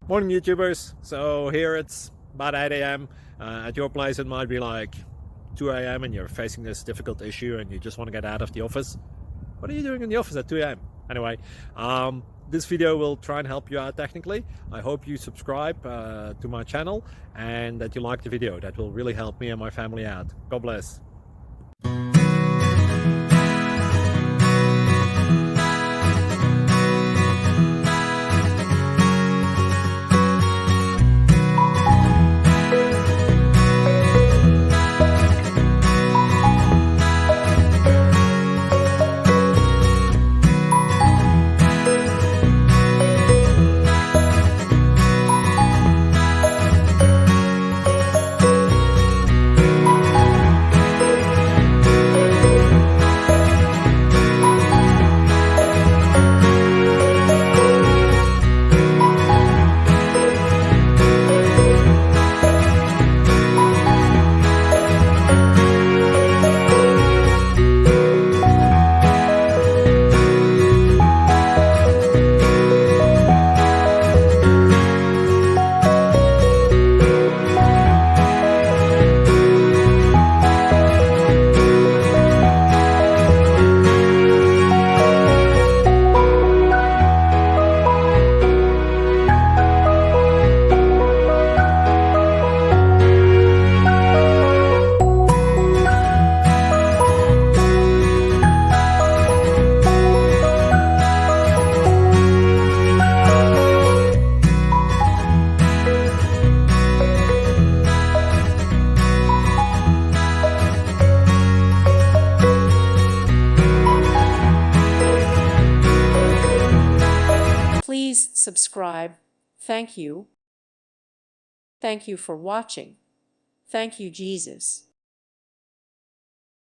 Morning YouTubers. So here it's about 8 a.m. At your place it might be like 2 a.m. and you're facing this difficult issue and you just want to get out of the office. What are you doing in the office at 2 a.m.? Anyway, this video will try and help you out technically. I hope you subscribe to my channel and that you like the video. That will really help me and my family out. God bless. Please subscribe. Thank you. Thank you for watching. Thank you, Jesus.